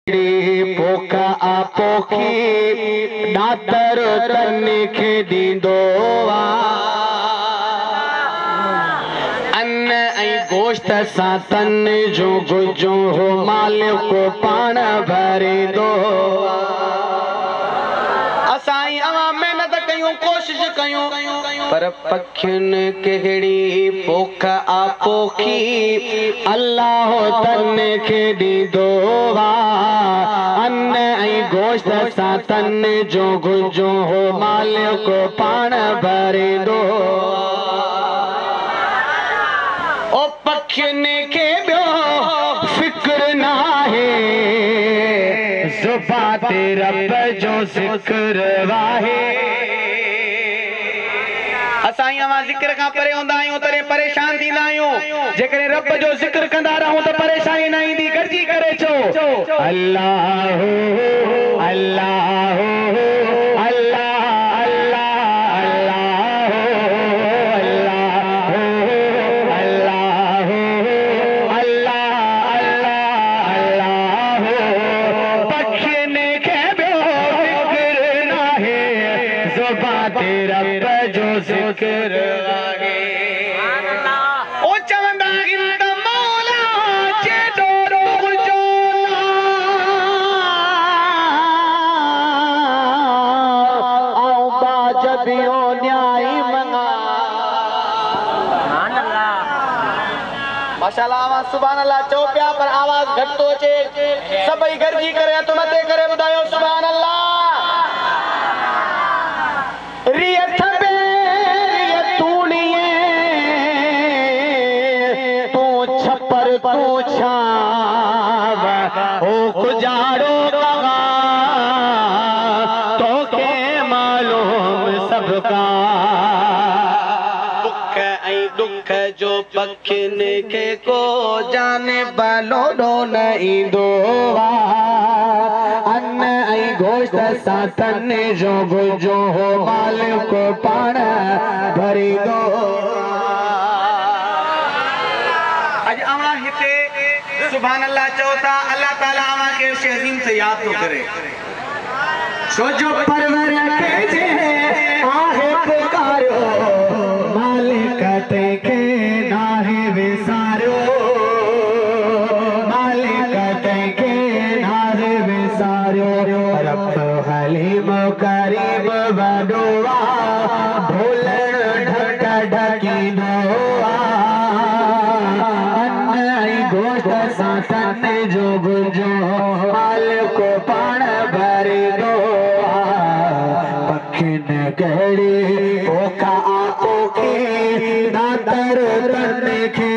पोखा आपोखी डातर तन खे दींदो अन्न ऐं गोश्त सां तन जो गुजो हो मालिक पाण भरींदो। असां अवां मेहनत कयूं कोशिश कयूं पर पखियुनि कहिड़ी पोख आपोखी अल्लाह तन खे ॾींदो अन्न ऐं गोश्त सां तन जो गुजो हो मालिक पाण भरींदो। ओ पखियुनि खे ॿियो फिक्र नाहे ज़ुबान ते रब जो ज़िक्र आहे। असां अवां ज़िक्र खां परे हूंदा आहियूं तॾहिं परेशान थींदा आहियूं। जेकॾहिं रब जो ज़िक्र कंदा रहूं त परेशानी न ईंदी। गॾिजी करे चओ अल्लाह अल्लाह माशाअल्लाह सुभान अल्लाह चओ पिया पर आवाज घट तो अचे। सभई गॾिजी करे हथ मथे करे ॿुधायो सुभान अल्लाह। रियथ पे तूड़िए तू छपर तू छाव ओ गुजारो कहा तो के मालूम सबका दुख ऐं दुख जो पखियुनि खे को जाने भलो न ईंदो अन्न ऐं गोश्त सां तन जो गुजो हो मालिक पाण भरींदो। अॼु अवां हिते सुभान अल्लाह चओ था। अल्लाह ताला अवां खे शहीन से यादि थो करे छो जो परवर खे आहे पुकारियो मालिक तंहिंखे नाहे विसारियो मालिक तंहिंखे नाहे विसारियो। रब हलीम करीब वॾो भुलण ढक ढकींदो अन्न ऐं गोश्त सां तन जो गुजो मालिक पाण भरींदो। पखियुनि कहिड़ी पोखा आपोखी डातर तन खे